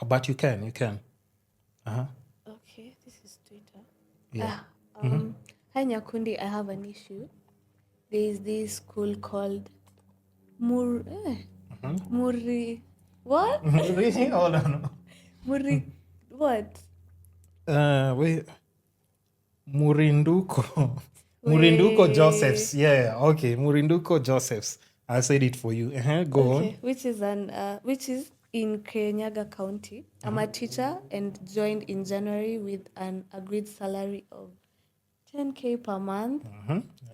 but you can. Okay, this is Twitter. Yeah. Hi Nyakundi, I have an issue. There is this school called Muri. What? Really? Hold on. Muri. What? Wait. Murinduko. Murinduko Wait. Josephs. Yeah. Okay. Murinduko Josephs. I said it for you. Go on. Okay, which is in Kirinyaga County. I'm a teacher and joined in January with an agreed salary of 10K per month.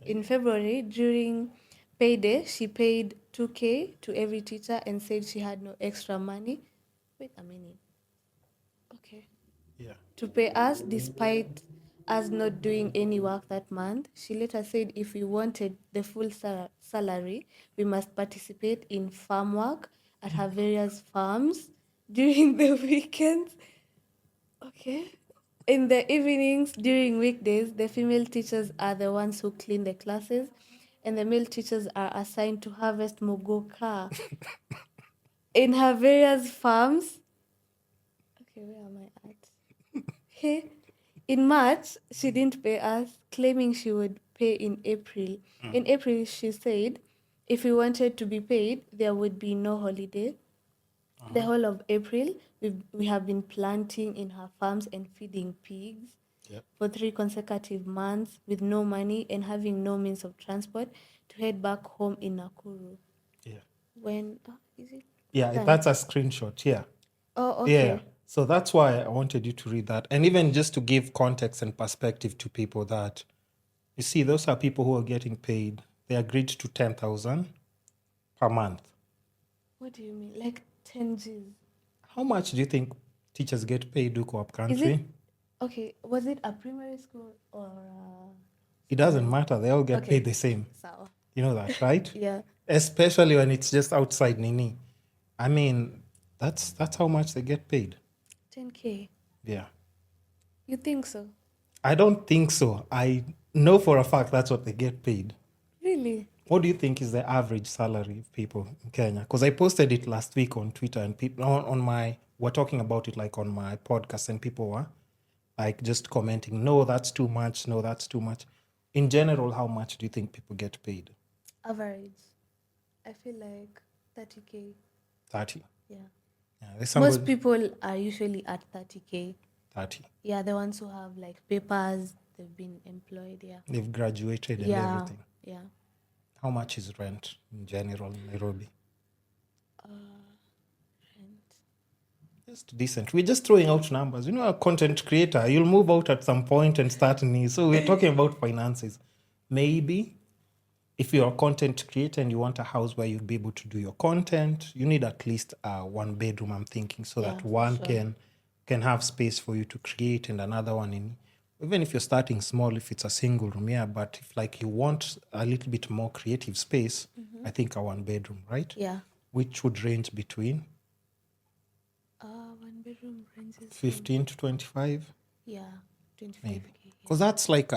In February, during payday, she paid 2K to every teacher and said she had no extra money. Wait a minute. Okay. Yeah. To pay us despite us not doing any work that month. She later said if we wanted the full salary, we must participate in farm work at her various farms during the weekends. Okay. In the evenings, during weekdays, the female teachers are the ones who clean the classes, and the male teachers are assigned to harvest mogoka in her various farms. Okay, where am I at? Hey, in March, she didn't pay us, claiming she would pay in April. In April, she said if we wanted to be paid, there would be no holiday. The whole of April, we have been planting in her farms and feeding pigs for 3 consecutive months with no money and having no means of transport to head back home in Nakuru. Yeah. When is it? Yeah, done? that's a screenshot. Yeah. Oh, okay. Yeah. So that's why I wanted you to read that. And even just to give context and perspective to people that, you see, those are people who are getting paid. They agreed to 10,000 per month. What do you mean? Like 10 G's? How much do you think teachers get paid Duko up country? Is it okay? Was it a primary school or? It doesn't matter. They all get Okay. paid the same. Sawa. You know that, right? Yeah. Especially when it's just outside Nini. I mean, that's how much they get paid. 10K. Yeah. You think so? I don't think so. I know for a fact that's what they get paid. Really? What do you think is the average salary of people in Kenya? Because I posted it last week on Twitter, and people we're talking about it like on my podcast, and people were like just commenting, no, that's too much. No, that's too much. In general, how much do you think people get paid? Average. I feel like 30K. 30. Yeah. Most people are usually at 30K. 30. Yeah, the ones who have like papers, they've been employed. Yeah. They've graduated and everything. Yeah. How much is rent in general in Nairobi? Rent. Just decent. We're just throwing out numbers. You know, a content creator, you'll move out at some point and start new. So we're talking about finances. Maybe if you're a content creator and you want a house where you'll be able to do your content, you need at least 1 bedroom, I'm thinking, so that one can have space for you to create and another one in. Even if you're starting small, if it's a single room, yeah, but if like you want a little bit more creative space, I think a 1 bedroom, right? Yeah. Which would range between 1 bedroom ranges 15 to 25. Yeah, 25K. Maybe. Because that's like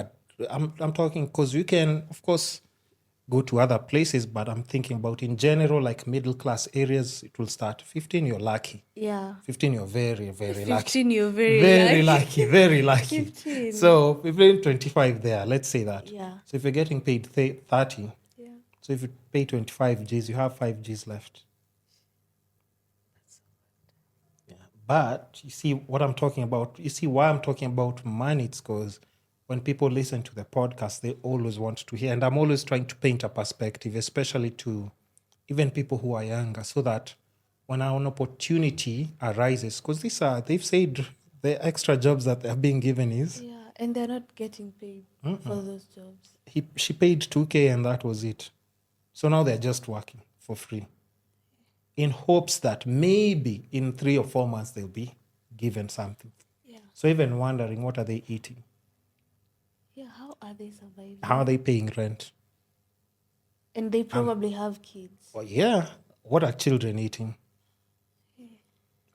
I'm talking, because you can, of course, go to other places, but I'm thinking about in general, like middle class areas, it will start 15, you're lucky. Yeah. 15, you're very, very lucky. 15, you're very lucky. Very lucky. 15. So 15, 25 there, let's say that. Yeah. So if you're getting paid 30, yeah. So if you pay 25 Gs, you have 5 Gs left. Yeah. But you see what I'm talking about. You see why I'm talking about money. It's because when people listen to the podcast, they always want to hear. And I'm always trying to paint a perspective, especially to even people who are younger, so that when an opportunity arises, because they've said the extra jobs that they're being given is. Yeah, and they're not getting paid for those jobs. She paid 2K and that was it. So now they're just working for free, in hopes that maybe in 3 or 4 months they'll be given something. Yeah. So even wondering, what are they eating? Yeah, how are they surviving? How are they paying rent? And they probably have kids. Well, yeah. What are children eating?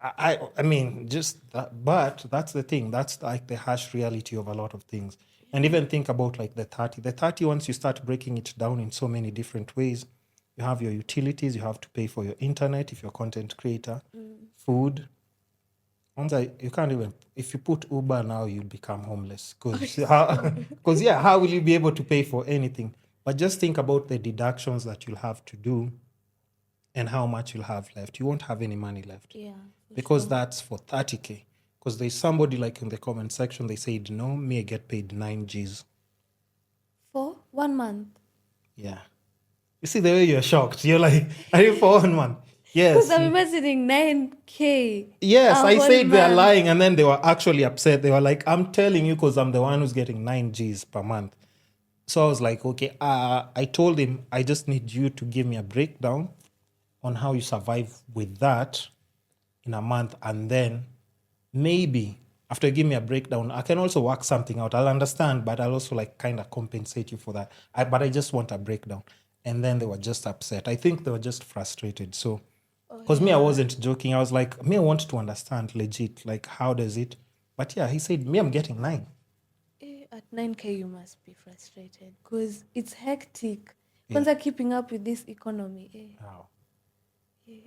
I mean, just that, but that's the thing. That's like the harsh reality of a lot of things. And even think about like the 30. The 30, once you start breaking it down in so many different ways, you have your utilities, you have to pay for your internet if you're a content creator, food, You can't even, if you put Uber now, you'll become homeless. Because how will you be able to pay for anything? But just think about the deductions that you'll have to do and how much you'll have left. You won't have any money left. Yeah. For Because sure. that's for 30K. Because there's somebody like in the comment section, they said, no, me, I get paid 9 Gs. For 1 month. Yeah. You see the way you're shocked. You're like, are you for 1 month? Yes. Because I'm imagining 9K. Yes, a I whole said they're month. lying, and then they were actually upset. They were like, I'm telling you because I'm the one who's getting 9 Gs per month. So I was like, okay, I told him, I just need you to give me a breakdown on how you survive with that in a month. And then maybe after you give me a breakdown, I can also work something out. I'll understand, but I'll also like kind of compensate you for that. But I just want a breakdown. And then they were just upset. I think they were just frustrated. So, because me, I wasn't joking. I was like, me, I want to understand legit, like, how does it? But yeah, he said, me, I'm getting 9. At 9K, you must be frustrated because it's hectic. Kwanza keeping up with this economy. Wow.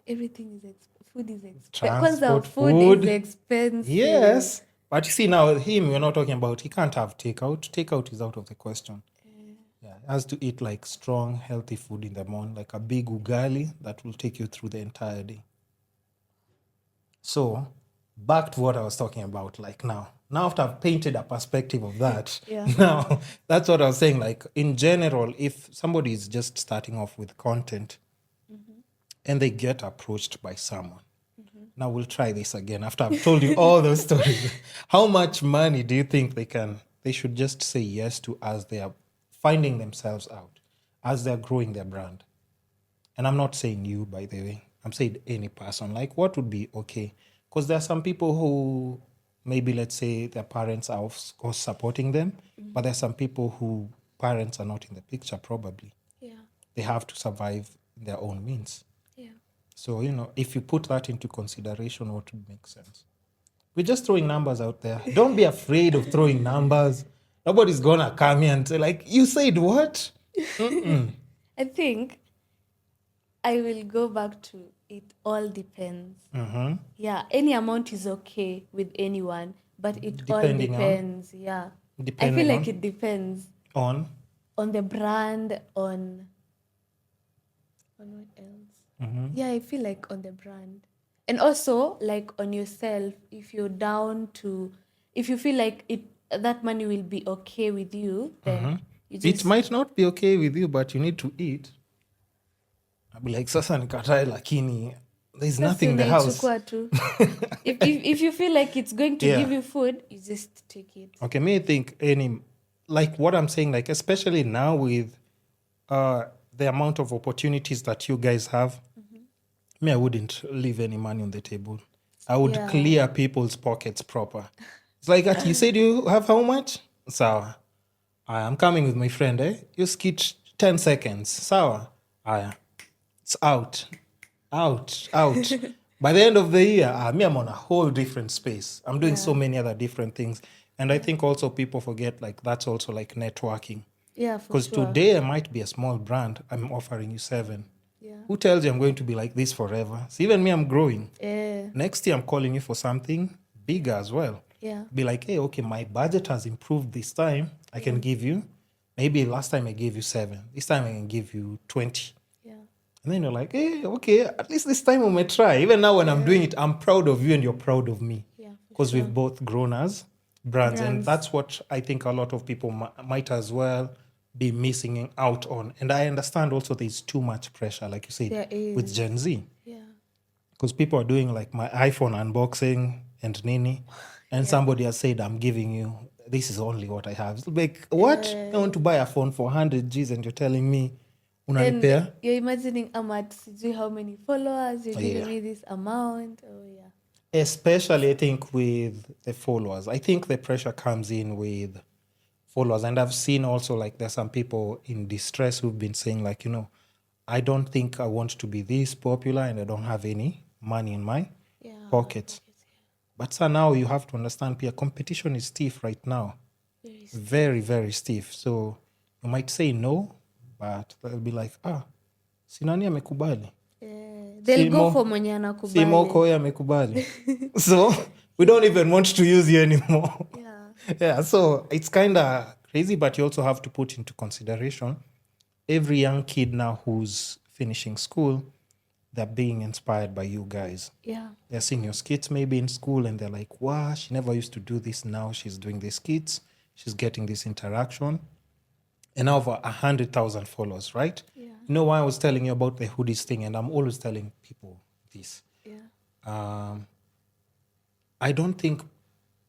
Everything is food is expensive. Transport, Kwanza food is expensive. Yes. But you see now, him, we're not talking about, he can't have takeout. Takeout is out of the question. Yeah, he has to eat like strong, healthy food in the morning, like a big ugali that will take you through the entire day. So, back to what I was talking about, like now. Now, after I've painted a perspective of that, Yeah. now that's what I was saying. Like, in general, if somebody is just starting off with content and they get approached by someone, now we'll try this again after I've told you all those stories. How much money do you think they should just say yes to as they are finding themselves out, as they're growing their brand? And I'm not saying you, by the way. I'm saying any person. Like, what would be okay? Because there are some people who maybe, let's say, their parents are of course supporting them, but there are some people who parents are not in the picture, probably. Yeah. They have to survive their own means. Yeah. So, if you put that into consideration, what would make sense? We're just throwing numbers out there. Don't be afraid of throwing numbers. Nobody's going to come here and say, like, you said what? I think I will go back to it all depends. Yeah, any amount is okay with anyone, but it Depending all on? depends. Yeah. I Depending feel like on? it depends On? on the brand, on what else? Yeah, I feel like on the brand. And also like on yourself, if you're down to, if you feel like that money will be okay with you, then you just It might not be okay with you, but you need to eat. I'll be like, sasa nikatae lakini there's nothing in the house. unaichukua tu. if you feel like it's going to Yeah. give you food, you just take it. Okay, me think like what I'm saying, like especially now with the amount of opportunities that you guys have, me, I wouldn't leave any money on the table. I would Yeah. clear people's pockets proper. It's like that. You said you have how much? Sawa. I'm coming with my friend, eh? You skit 10 seconds. Sawa. Aya. It's out. Out. By the end of the year, me, I'm on a whole different space. I'm doing so many other different things. And I think also people forget, like, that's also like networking. Yeah, for Because sure. today I might be a small brand. I'm offering you 7. Yeah. Who tells you I'm going to be like this forever? So even me, I'm growing. Yeah. Next year, I'm calling you for something bigger as well. Yeah. Be like, hey, okay, my budget has improved this time. I can give you, maybe last time I gave you 7. This time I can give you 20. Yeah. And then you're like, hey, okay, at least this time I may try. Even now when I'm doing it, I'm proud of you and you're proud of me. Yeah. Because we've both grown as brands. And Brands. that's what I think a lot of people might as well be missing out on. And I understand also there's too much pressure, like you said, There is. with Gen Z. Yeah. Because people are doing like my iPhone unboxing and nini. And somebody has said, I'm giving you, this is only what I have. It's like, what? I want to buy a phone for 100 Gs and you're telling me, Then unanipea? you're imagining I'm at sijui how many followers, you're giving Yeah. me this amount. Oh yeah. Especially, I think, with the followers. I think the pressure comes in with followers. And I've seen also, like, there's some people in distress who've been saying, like, I don't think I want to be this popular and I don't have any money in my pocket. But so now you have to understand, peer competition is stiff right now. Very, very stiff. So you might say no, but they'll be like, sinani amekubali. They'll go Simo- for mwenye Si anakubali. Mohkoi amekubali. So We don't even want to use you anymore. Yeah. Yeah, so it's kind of crazy, but you also have to put into consideration every young kid now who's finishing school, they're being inspired by you guys. Yeah. They're seeing your skits maybe in school and they're like, wow, she never used to do this. Now she's doing these skits. She's getting this interaction. And now over 100,000 followers, right? Yeah. You know why I was telling you about the hoodies thing? And I'm always telling people this. Yeah. I don't think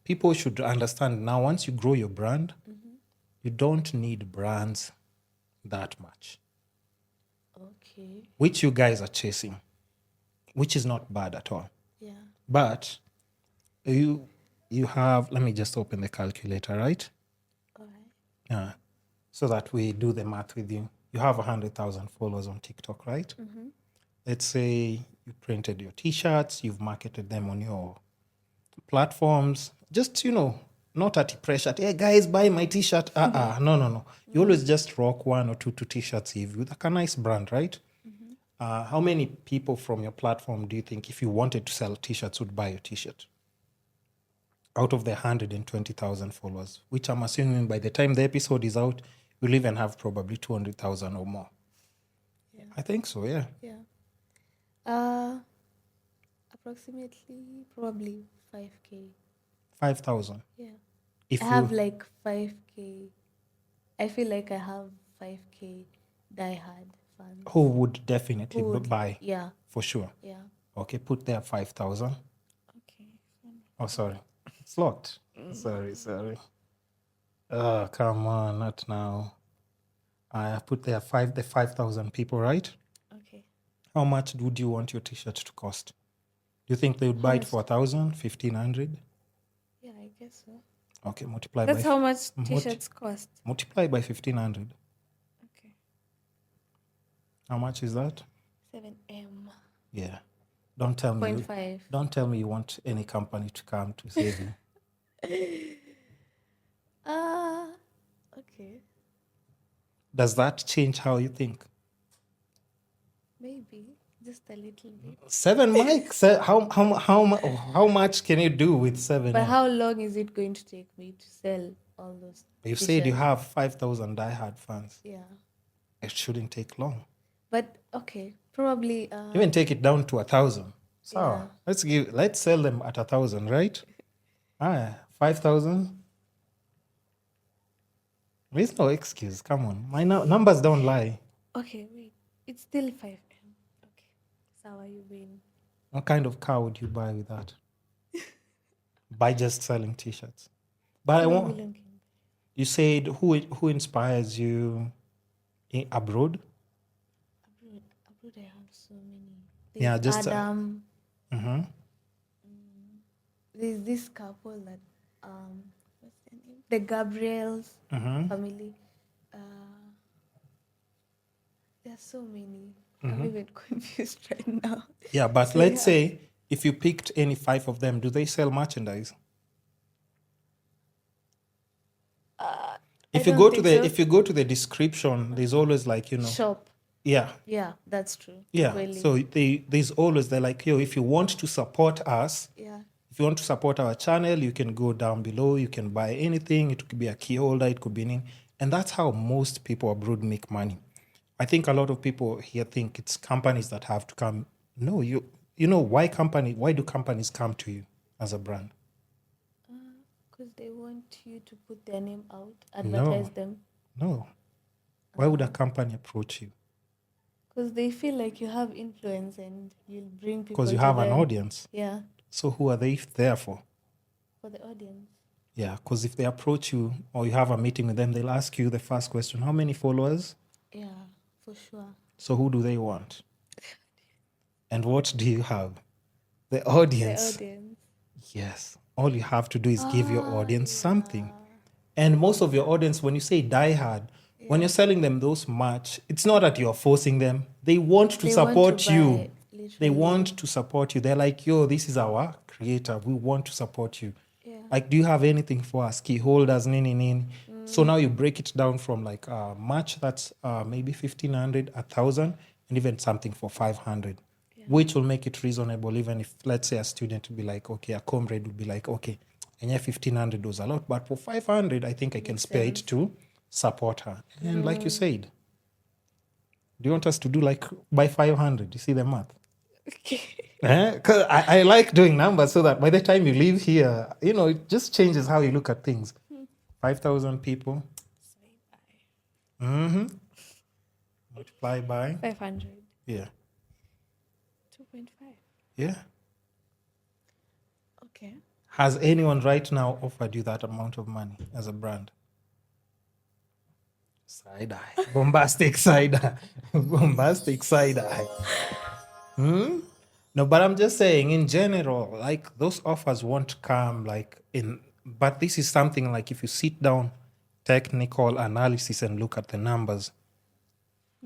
people should understand now, once you grow your brand, you don't need brands that much, Okay. which you guys are chasing, which is not bad at all. Yeah. But you have, let me just open the calculator, right? All right. Yeah. So that we do the math with you. You have 100,000 followers on TikTok, right? Let's say you printed your t-shirts, you've marketed them on your platforms, just, not at pressure. Hey guys, buy my t-shirt. No. You always just rock one or two t-shirts with like a nice brand, right? How many people from your platform do you think, if you wanted to sell t-shirts, would buy your t-shirt? Out of the 120,000 followers, which I'm assuming by the time the episode is out, you'll even have probably 200,000 or more. Yeah. I think so, yeah. Yeah. Approximately probably 5K. 5,000. Yeah. If I have you, like 5K. I feel like I have 5K diehard fans. who would definitely Who would- buy, Yeah. for sure. Yeah. Okay, put there 5,000. Okay. Oh, sorry. It's locked. Sorry. Oh, come on, not now. I put there the 5,000 people, right? Okay. How much would you want your t-shirt to cost? Do you think they would How buy it much? for 1,000, 1,500? Yeah, I guess so. Okay, multiply That's by how much t-shirts cost. multiply by 1,500. Okay. How much is that? 7M. Yeah. Don't tell me. 0.5. Don't tell me you want any company to come to save you. Okay. Does that change how you think? Maybe. Just a little bit. 7 mics. How much can you do with 7? But how long is it going to take me to sell all those You said you t-shirts? have 5,000 diehard fans. Yeah. It shouldn't take long. But okay, probably Even take it down to 1,000. So Yeah. let's sell them at 1,000, right? 5,000. There's no excuse. Come on, my numbers don't lie. okay, wait. It's still 5M. Okay. So are you win? What kind of car would you buy with that? By just selling t-shirts. But I want. You said who inspires you abroad? Abroad I have so many. Yeah, There's just Adam. Mm-hmm. There's this couple that what's their name? The Gabriels family. There are so many. I'm even confused right now. Yeah, but So, let's yeah. say if you picked any 5 of them, do they sell merchandise? If you don't go to think the so. if you go to the description, there's always like Shop. yeah. Yeah, that's true. Yeah. Really. So there's always they're like, if you want to support us, Yeah. if you want to support our channel, you can go down below. You can buy anything. It could be a key holder. It could be anything. And that's how most people abroad make money. I think a lot of people here think it's companies that have to come. No, you know why do companies come to you as a brand? Because they want you to put their name out, advertise them. No. Why would a company approach you? Because they feel like you have influence and you'll bring people. Because you to have an them. audience. Yeah, So who are they there for? for the audience. Yeah, because if they approach you or you have a meeting with them, they'll ask you the first question, how many followers? Yeah, for sure. So who do they want? And what do you have? The audience. The audience. Yes. All you have to do is give your audience something. And most of your audience, when you say die hard, when you're selling them those merch, it's not that you're forcing them. They want to They want support to you. buy, They literally. want to support you. They're like, yo, this is our creator. We want to support you. Yeah. Like, do you have anything for us? Key holders, nini. So now you break it down from like merch that's maybe 1,500, 1,000, and even something for 500. Yeah. which will make it reasonable. Even if, let's say, a student would be like, okay, a comrade would be like, okay, and yeah, 1,500 was a lot, but for 500, I think I can spare it to support her. And like you said, do you want us to do like by 500? You see the math? Okay. Because I like doing numbers so that by the time you leave here, it just changes how you look at things. 5,000 people. Mm-hmm. Multiply by. 500. Yeah. 2.5. Yeah. Okay. Has anyone right now offered you that amount of money as a brand? Side eye. Bombastic side eye. Bombastic side eye. No, but I'm just saying in general, like those offers won't come but this is something like if you sit down, technical analysis and look at the numbers,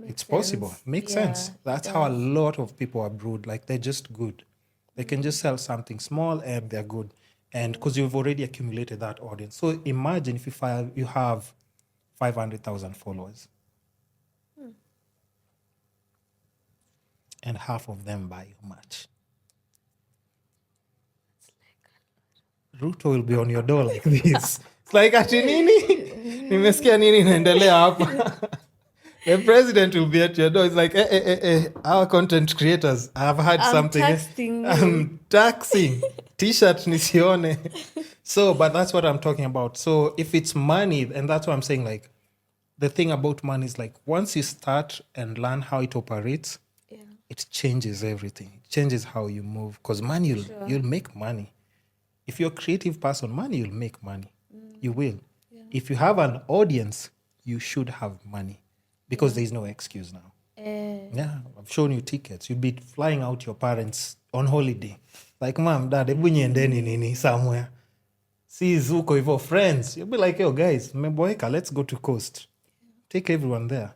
it's possible. Makes sense. That's how a lot of people are brewed. Like they're just good. They can just sell something small and they're good. And because you've already accumulated that audience. So imagine if you have 500,000 followers. And half of them buy your merch. Ruto will be on your door like this. It's like ati nini? Nimesikia nini inaendelea hapa? The president will be at your door. It's like, our content creators have had something. I'm taxing. T-shirt nisione. So, but that's what I'm talking about. So if it's money, and that's what I'm saying, like, the thing about money is like, once you start and learn how it operates, it changes everything. It changes how you move. Because money, you'll make money. If you're a creative person, money, you'll make money. You will. Yeah. If you have an audience, you should have money. Because there's no excuse now. Yeah, I've shown you tickets. You'd be flying out your parents on holiday. Like, mom, dad, ebu niendeni nini somewhere. See Zuko hivyo friends. You'll be like, yo, guys, mmeboeka, let's go to coast. Take everyone there.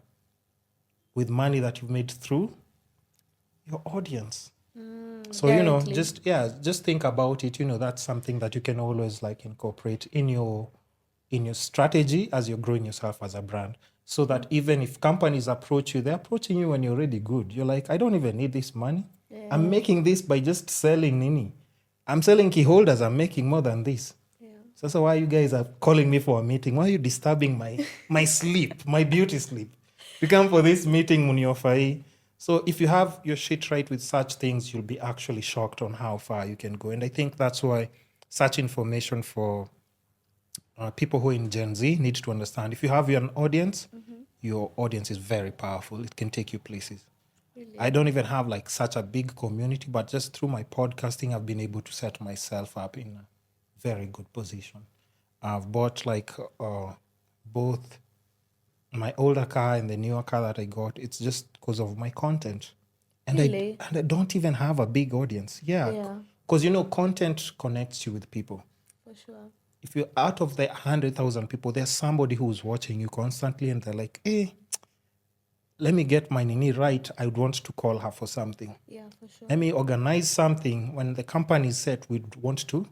With money that you've made through your audience. So, directly. just think about it. That's something that you can always like incorporate in your strategy as you're growing yourself as a brand. So that even if companies approach you, they're approaching you when you're already good. You're like, I don't even need this money. Yeah. I'm making this by just selling nini. I'm selling key holders. I'm making more than this. Yeah. So why you guys are calling me for a meeting? Why are you disturbing my sleep, my beauty sleep? You come for this meeting, Muniofai. So if you have your shit right with such things, you'll be actually shocked on how far you can go. And I think that's why such information for people who are in Gen Z need to understand. If you have an audience, your audience is very powerful. It can take you places. Really? I don't even have like such a big community, but just through my podcasting, I've been able to set myself up in a very good position. I've bought like both my older car and the newer car that I got. It's just because of my content. And, really? I don't even have a big audience. Yeah. Because, content connects you with people. For sure. If you're out of the 100,000 people, there's somebody who's watching you constantly and they're like, hey, let me get my nini right. I would want to call her for something. Yeah, for sure. Let me organize something. When the company is set, we'd want to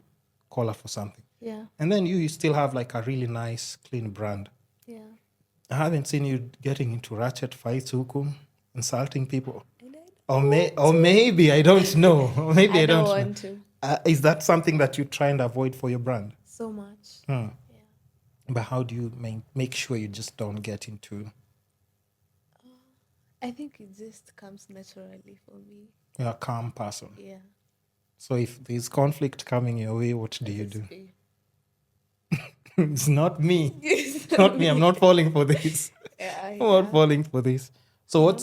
call her for something. Yeah. And then you still have like a really nice, clean brand. Yeah. I haven't seen you getting into ratchet fights, huku, insulting people. Or maybe, I don't know. Maybe I don't want to. Is that something that you try and avoid for your brand? So much. Yeah. But how do you make sure you just don't get into... I think it just comes naturally for me. You're a calm person. Yeah. So if there's conflict coming your way, what do you do? It's not me. It's not me. I'm not falling for this. I'm not falling for this. So what's